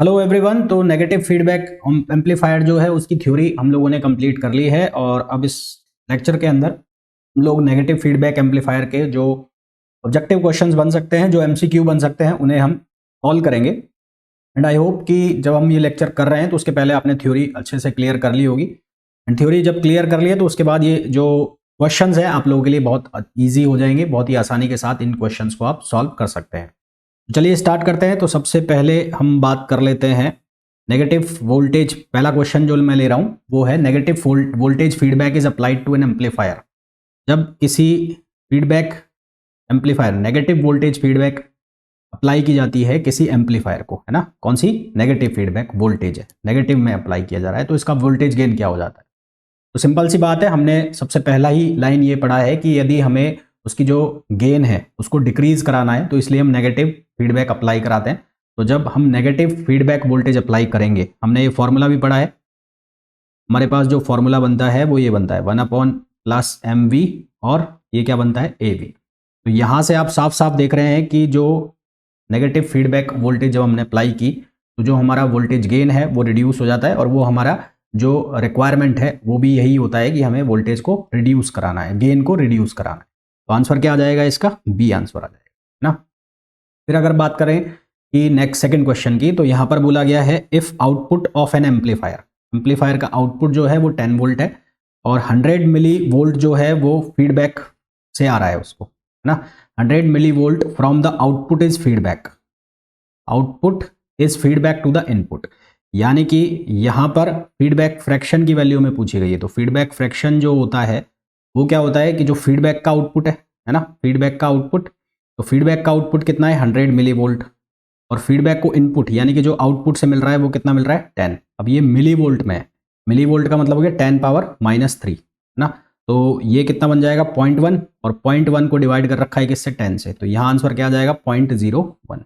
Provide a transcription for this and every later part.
Hello everyone. तो negative feedback amplifier जो है उसकी थ्योरी हम लोगों ने कंप्लीट कर ली है और अब इस लेक्चर के अंदर हम लोग नेगेटिव फीडबैक एम्पलीफायर के जो ऑब्जेक्टिव क्वेश्चंस बन सकते हैं, जो एमसीक्यू बन सकते हैं, उन्हें हम सॉल्व करेंगे। एंड आई होप कि जब हम ये लेक्चर कर रहे हैं तो उसके पहले आपने थ्योरी अच्छे से क्लियर कर ली होगी। एंड थ्योरी जब क्लियर कर ली है तो उसके बाद ये जो क्वेश्चंस हैं आप लोगों के लिए बहुत ईजी हो जाएंगे। बहुत ही आसानी के साथ इन क्वेश्चंस को आप सॉल्व कर सकते हैं। चलिए स्टार्ट करते हैं। तो सबसे पहले हम बात कर लेते हैं नेगेटिव वोल्टेज। पहला क्वेश्चन जो मैं ले रहा हूँ वो है negative voltage feedback is applied to an amplifier. जब किसी feedback amplifier negative voltage feedback apply की जाती है किसी एम्पलीफायर को, है ना, कौन सी नेगेटिव फीडबैक वोल्टेज है, नेगेटिव में अप्लाई किया जा रहा है, तो इसका वोल्टेज गेन क्या हो जाता है। तो सिंपल सी बात है, हमने सबसे पहला ही लाइन ये पढ़ा है कि यदि हमें उसकी जो गेन है उसको डिक्रीज कराना है तो इसलिए हम नेगेटिव फीडबैक अप्लाई कराते हैं। तो जब हम नेगेटिव फीडबैक वोल्टेज अप्लाई करेंगे, हमने ये फॉर्मूला भी पढ़ा है, हमारे पास जो फॉर्मूला बनता है वो ये बनता है 1/+mv और ये क्या बनता है AV। तो यहाँ से आप साफ साफ देख रहे हैं कि जो नेगेटिव फीडबैक वोल्टेज जब हमने अप्लाई की तो जो हमारा वोल्टेज गेन है वो रिड्यूस हो जाता है और वो हमारा जो रिक्वायरमेंट है वो भी यही होता है कि हमें वोल्टेज को रिड्यूस कराना है, गेन को रिड्यूस कराना है। तो आंसर क्या आ जाएगा इसका? बी आंसर आ जाएगा ना। फिर अगर बात करें कि नेक्स्ट सेकंड क्वेश्चन की, तो यहाँ पर बोला गया है if output of an amplifier, amplifier का आउटपुट जो है वो 10 वोल्ट है और 100 मिली वोल्ट जो है वो फीडबैक से आ रहा है उसको, है ना। 100 millivolt from the output is feedback, output is feedback to the input. यानी कि यहाँ पर फीडबैक फ्रैक्शन की वैल्यू में पूछी गई है। तो फीडबैक फ्रैक्शन जो होता है वो क्या होता है कि जो फीडबैक का आउटपुट है ना, फीडबैक का आउटपुट, तो फीडबैक का आउटपुट कितना है 100 मिली वोल्ट और फीडबैक को इनपुट यानी कि जो आउटपुट से मिल रहा है वो कितना मिल रहा है 10। अब ये मिली वोल्ट में है, मिली वोल्ट का मतलब हो गया 10⁻³ है ना। तो ये कितना बन जाएगा 0.1 और 0.1 को डिवाइड कर रखा है किससे 10 से, तो यहाँ आंसर क्या आ जाएगा 0.01।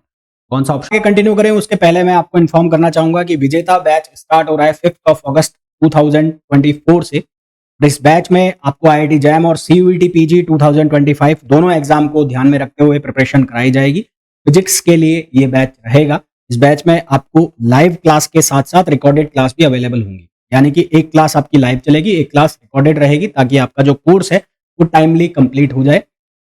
कौन सा ऑप्शन? कंटिन्यू करें उसके पहले मैं आपको इन्फॉर्म करना चाहूंगा कि विजेता बैच स्टार्ट हो रहा है 5 अगस्त 2024 से। इस बैच में आपको IIT जैम और CUET PG 2025 दोनों एग्जाम को ध्यान में रखते हुए प्रिपरेशन कराई जाएगी। फिजिक्स के लिए ये बैच रहेगा। इस बैच में आपको लाइव क्लास के साथ साथ रिकॉर्डेड क्लास भी अवेलेबल होंगी, यानी कि एक क्लास आपकी लाइव चलेगी, एक क्लास रिकॉर्डेड रहेगी, ताकि आपका जो कोर्स है वो टाइमली कंप्लीट हो जाए।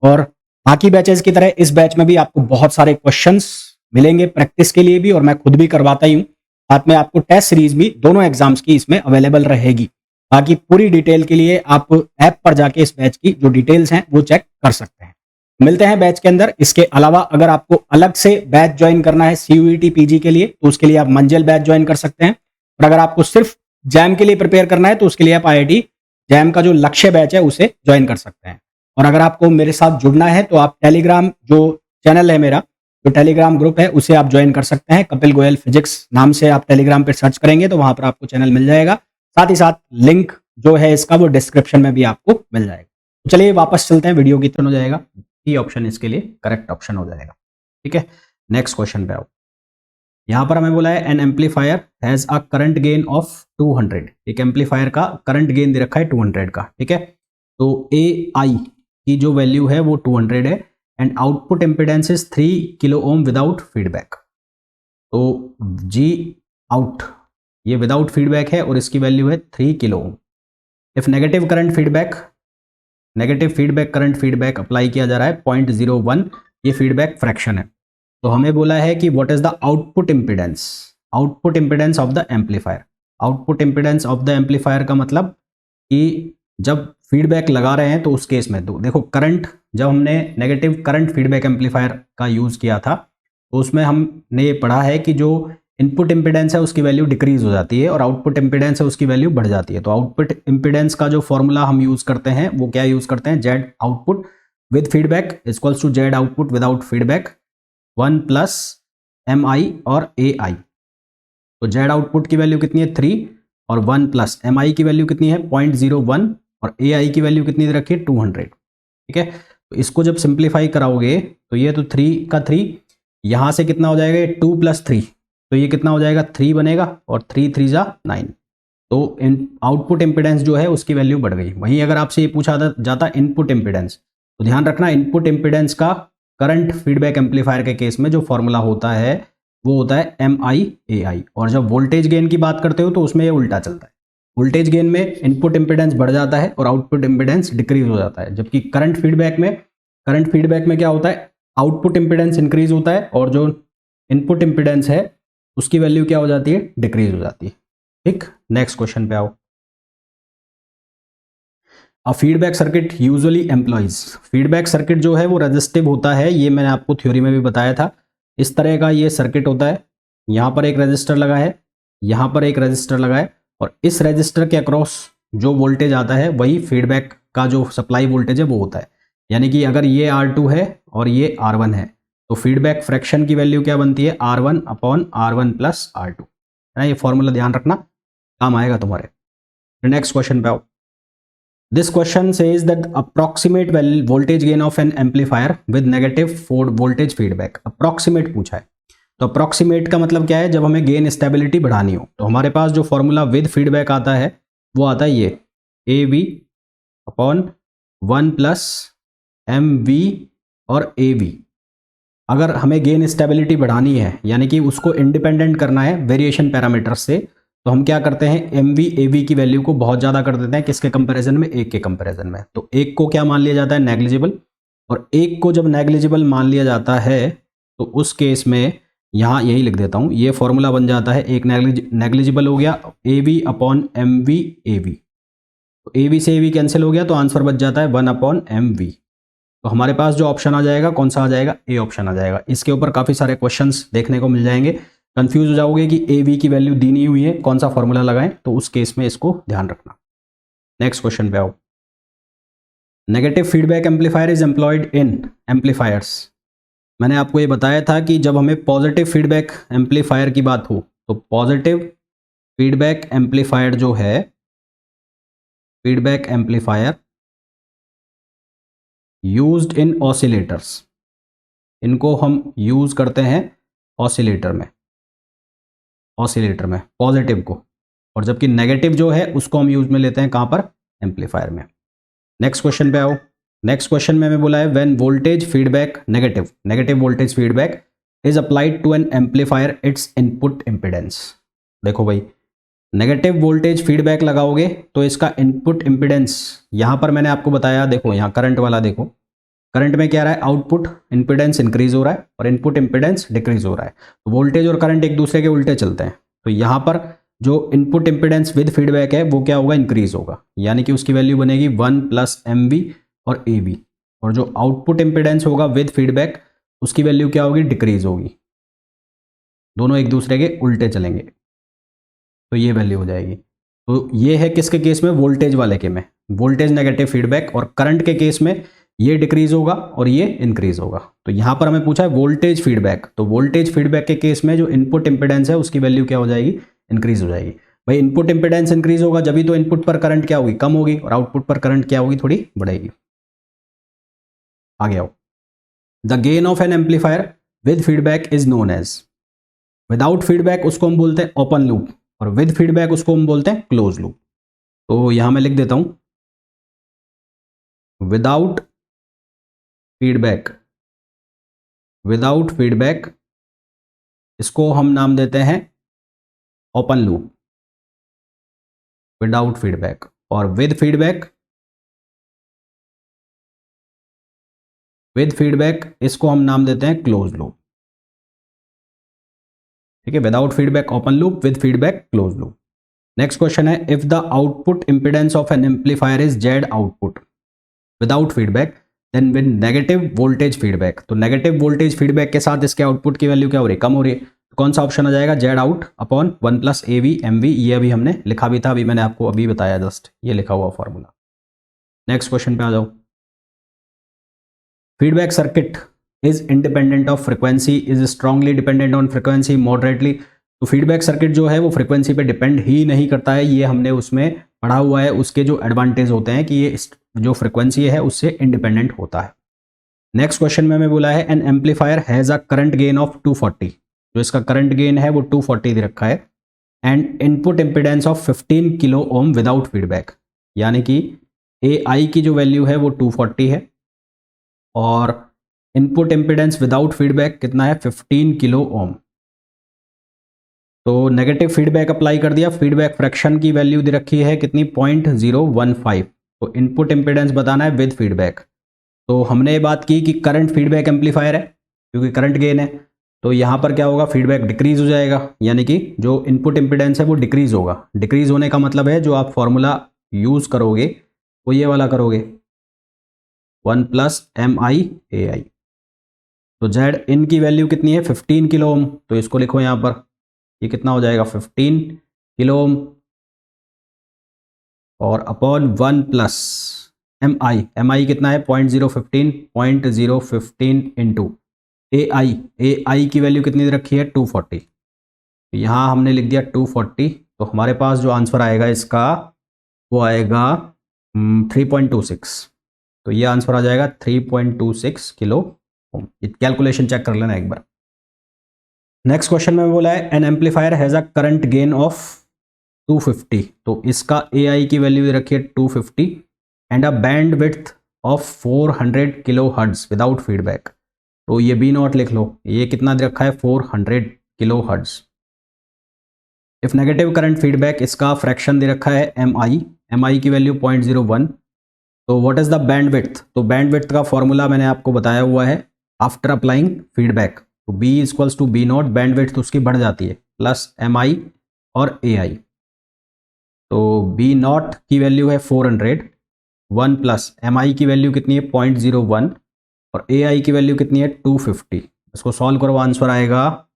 और बाकी बैचेस की तरह इस बैच में भी आपको बहुत सारे क्वेश्चंस मिलेंगे प्रैक्टिस के लिए भी, और मैं खुद भी करवाता ही हूँ। साथ में आपको टेस्ट सीरीज भी दोनों एग्जाम्स की इसमें अवेलेबल रहेगी। बाकी पूरी डिटेल के लिए आप ऐप पर जाके इस बैच की जो डिटेल्स हैं वो चेक कर सकते हैं। मिलते हैं बैच के अंदर। इसके अलावा अगर आपको अलग से बैच ज्वाइन करना है CUET PG के लिए तो उसके लिए आप मंजिल बैच ज्वाइन कर सकते हैं, और अगर आपको सिर्फ जैम के लिए प्रिपेयर करना है तो उसके लिए आप IIT जैम का जो लक्ष्य बैच है उसे ज्वाइन कर सकते हैं। और अगर आपको मेरे साथ जुड़ना है तो आप टेलीग्राम जो चैनल है मेरा, जो टेलीग्राम ग्रुप है उसे आप ज्वाइन कर सकते हैं। कपिल गोयल फिजिक्स नाम से आप टेलीग्राम पर सर्च करेंगे तो वहां पर आपको चैनल मिल जाएगा। साथ ही साथ लिंक जो है इसका वो डिस्क्रिप्शन में भी आपको मिल जाएगा। तो चलिए वापस चलते हैं, वीडियो की तरफ हो जाएगा। ई ऑप्शन इसके लिए करेक्ट ऑप्शन हो जाएगा। ठीक है, नेक्स्ट क्वेश्चन पे आओ। यहां पर हमें बोला है N amplifier has a current gain of 200। एक एम्पलीफायर का करंट गेन दे रखा है 200 का। ठीक है, तो AI की जो वैल्यू है वो 200 है and output impedance is 3 kilo ohm without feedback. तो G आउट ये विदाउट फीडबैक है और इसकी वैल्यू है 3 kilo ohm. If negative current feedback, negative feedback current feedback apply किया जा रहा है 0.01, ये फीडबैक फ्रैक्शन है। तो हमें बोला है कि what is the output impedance, output impedance of the amplifier. Output impedance of the amplifier का मतलब कि जब फीडबैक लगा रहे हैं तो उस केस में तो देखो करंट, जब हमने नेगेटिव करंट फीडबैक एम्पलीफायर का यूज किया था तो उसमें हमने ये पढ़ा है कि जो इनपुट इंपेडेंस है उसकी वैल्यू डिक्रीज हो जाती है और आउटपुट इंपेडेंस है उसकी वैल्यू बढ़ जाती है। तो आउटपुट इंपेडेंस का जो फॉर्मूला हम यूज करते हैं वो क्या यूज करते हैं, Z output with feedback equals to Z output without feedback 1+mi और AI। तो जेड आउटपुट की वैल्यू कितनी है 3 और 1+mi की वैल्यू कितनी है 0.01 और AI की वैल्यू कितनी दे रखी है 200। ठीक है, तो इसको जब सिंप्लीफाई कराओगे तो ये तो 3 का 3 यहां से कितना हो जाएगा 2+3, तो ये कितना हो जाएगा 3 बनेगा और 3 3 जा 9। तो आउटपुट इंपेडेंस जो है उसकी वैल्यू बढ़ गई। वहीं अगर आपसे ये पूछा जाता इनपुट इंपेडेंस, तो ध्यान रखना इनपुट इंपेडेंस का करंट फीडबैक एम्पलीफायर के केस में जो फॉर्मूला होता है वो होता है MIAI। और जब वोल्टेज गेन की बात करते हो तो उसमें ये उल्टा चलता है। वोल्टेज गेन में इनपुट इम्पिडेंस बढ़ जाता है और आउटपुट इम्पिडेंस डिक्रीज हो जाता है, जबकि करंट फीडबैक में क्या होता है, आउटपुट इम्पिडेंस इंक्रीज होता है और जो इनपुट इम्पिडेंस है उसकी वैल्यू क्या हो जाती है, डिक्रीज हो जाती है। ठीक, नेक्स्ट क्वेश्चन पे आओ। A feedback circuit usually employees, feedback circuit जो है वो रेजिस्टिव होता है, ये मैंने आपको थ्योरी में भी बताया था। इस तरह का ये सर्किट होता है, यहाँ पर एक रजिस्टर लगा है, यहाँ पर एक रजिस्टर लगा है, और इस रजिस्टर के अक्रॉस जो वोल्टेज आता है वही फीडबैक का जो सप्लाई वोल्टेज है वो होता है। यानी कि अगर ये R2 है और ये R1 है तो फीडबैक फ्रैक्शन की वैल्यू क्या बनती है, R1/R1 प्लस R2, है ना। ये फॉर्मूला ध्यान रखना, काम आएगा तुम्हारे। नेक्स्ट क्वेश्चन पे आओ। This question says that approximate voltage gain of an amplifier with negative voltage feedback। approximate पूछा है, तो approximate का मतलब क्या है, जब हमें गेन स्टेबिलिटी बढ़ानी हो तो हमारे पास जो फॉर्मूला विद फीडबैक आता है वो आता है ये AV/1 प्लस MV और AV। अगर हमें गेन स्टेबिलिटी बढ़ानी है यानी कि उसको इंडिपेंडेंट करना है वेरिएशन पैरामीटर्स से, तो हम क्या करते हैं, MV AV की वैल्यू को बहुत ज़्यादा कर देते हैं, किसके कंपैरिजन में, एक के कंपैरिजन में। तो एक को क्या मान लिया जाता है, नेग्लिजिबल, और एक को जब नेग्लिजिबल मान लिया जाता है तो उस केस में यहाँ यही लिख देता हूँ, ये फॉर्मूला बन जाता है, एक नेग्लिजिबल हो गया AV/MV AV, तो AV से AV कैंसिल हो गया तो आंसर बच जाता है 1/MV। तो हमारे पास जो ऑप्शन आ जाएगा कौन सा आ जाएगा, ए ऑप्शन आ जाएगा। इसके ऊपर काफ़ी सारे क्वेश्चंस देखने को मिल जाएंगे, कंफ्यूज हो जाओगे कि AV की वैल्यू दी नहीं हुई है, कौन सा फॉर्मूला लगाएं, तो उस केस में इसको ध्यान रखना। नेक्स्ट क्वेश्चन पे आओ। Negative feedback amplifier is employed in amplifiers. मैंने आपको ये बताया था कि जब हमें पॉजिटिव फीडबैक एम्पलीफायर की बात हो तो पॉजिटिव फीडबैक एम्पलीफायर जो है, feedback amplifier used in oscillators, इनको हम यूज करते हैं ऑसिलेटर में पॉजिटिव को, और जबकि नेगेटिव जो है उसको हम यूज में लेते हैं कहाँ पर, एम्पलीफायर में। नेक्स्ट क्वेश्चन पे आओ। नेक्स्ट क्वेश्चन में हमें बोला है when voltage feedback negative voltage feedback is applied to an amplifier its input impedance. देखो भाई, नेगेटिव वोल्टेज फीडबैक लगाओगे तो इसका इनपुट इम्पिडेंस, यहाँ पर मैंने आपको बताया, देखो यहाँ करंट वाला, देखो करंट में क्या रहा है, आउटपुट इम्पिडेंस इंक्रीज हो रहा है और इनपुट इम्पिडेंस डिक्रीज हो रहा है। तो वोल्टेज और करंट एक दूसरे के उल्टे चलते हैं, तो यहाँ पर जो इनपुट इम्पिडेंस विद फीडबैक है वो क्या होगा, इंक्रीज होगा, यानी कि उसकी वैल्यू बनेगी 1+MV और AV, और जो आउटपुट इम्पिडेंस होगा विद फीडबैक उसकी वैल्यू क्या होगी, डिक्रीज होगी। दोनों एक दूसरे के उल्टे चलेंगे तो ये वैल्यू हो जाएगी। तो ये है किसके केस में, वोल्टेज वाले के में, वोल्टेज नेगेटिव फीडबैक, और करंट के केस में ये डिक्रीज होगा और ये इंक्रीज होगा। तो यहाँ पर हमें पूछा है वोल्टेज फीडबैक, तो वोल्टेज फीडबैक के केस में जो इनपुट इंपिडेंस है उसकी वैल्यू क्या हो जाएगी, इंक्रीज हो जाएगी। भाई इनपुट इंपिडेंस इंक्रीज होगा जब भी तो इनपुट पर करंट क्या होगी, कम होगी, और आउटपुट पर करंट क्या होगी, थोड़ी बढ़ेगी। आगे आओ। The gain of an amplifier with feedback is known as, without feedback उसको हम बोलते हैं ओपन लूप, और विद फीडबैक उसको हम बोलते हैं क्लोज लूप। तो यहां मैं लिख देता हूं, विदाउट फीडबैक इसको हम नाम देते हैं ओपन लूप, विदाउट फीडबैक, और विद फीडबैक इसको हम नाम देते हैं क्लोज लूप। ठीक है, without feedback open loop, with feedback close loop. Next question है, if the output impedance of an amplifier is Z output without feedback then with negative voltage feedback, तो negative voltage feedback के साथ इसके output की value क्या हो रही है, कम हो रही है। तो कौन सा ऑप्शन आ जाएगा, Z/1+AV/MV, ये अभी हमने लिखा भी था, अभी मैंने आपको अभी बताया जस्ट, ये लिखा हुआ फॉर्मूला। नेक्स्ट क्वेश्चन पे आ जाओ। Feedback circuit is independent of frequency, is strongly dependent on frequency, moderately. तो फीडबैक सर्किट जो है वो फ्रीक्वेंसी पे डिपेंड ही नहीं करता है, ये हमने उसमें पढ़ा हुआ है। उसके जो एडवांटेज होते हैं कि ये जो फ्रीक्वेंसी है उससे इंडिपेंडेंट होता है। नेक्स्ट क्वेश्चन में हमें बोला है N amplifier has a current gain of 240, जो इसका करंट गेन है वो 240 दे रखा है, and input impedance of 15 kilo ohm without feedback, यानी कि AI की जो वैल्यू है वो 240 है और इनपुट इम्पिडेंस विदाउट फीडबैक कितना है, 15 किलो ओम। तो नेगेटिव फीडबैक अप्लाई कर दिया, फीडबैक फ्रैक्शन की वैल्यू दे रखी है कितनी 0.015। तो इनपुट इम्पिडेंस बताना है विद फीडबैक। तो हमने ये बात की कि करंट फीडबैक एम्पलीफायर है क्योंकि करंट गेन है, तो यहाँ पर क्या होगा, फीडबैक डिक्रीज हो जाएगा, यानी कि जो इनपुट इम्पिडेंस है वो डिक्रीज होगा। डिक्रीज होने का मतलब है जो आप फॉर्मूला यूज़ करोगे वो ये वाला करोगे, 1+MI/AI। तो जेड इन की वैल्यू कितनी है 15 किलो ओम, तो इसको लिखो यहाँ पर, ये कितना हो जाएगा 15 किलो ओम और अपॉन 1+MI कितना है 0.015 इंटू AI की वैल्यू कितनी दे रखी है 240। यहाँ हमने लिख दिया 240, तो हमारे पास जो आंसर आएगा इसका वो आएगा 3.26। तो ये आंसर आ जाएगा 3.26 किलो ओम। कैलकुलेशन चेक कर लेना एक बार। नेक्स्ट क्वेश्चन में बोला है N amplifier has a current gain of 250। तो इसका AI की वैल्यू दे रखी है 250 and a band width of 400 kilo hertz without feedback. तो ये B0 लिख लो, ये कितना दे रखा है 400 kilo hertz. If negative current feedback, इसका फ्रैक्शन दे रखा है MI की वैल्यू 0.01। तो what is the band width, तो बैंड विड्थ का फॉर्मूला मैंने आपको बताया हुआ है आफ्टर अप्लाइंग फीडबैक। तो B = B0, बैंड विड्थ उसकी बढ़ जाती है प्लस MI और AI। तो B0 की वैल्यू है 400, 1 प्लस MI की वैल्यू कितनी है 0.01 और AI की वैल्यू कितनी है 250। इसको सॉल्व करो, आंसर आएगा,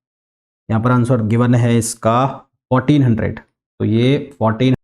यहाँ पर आंसर गिवन है इसका 1400। तो ये 14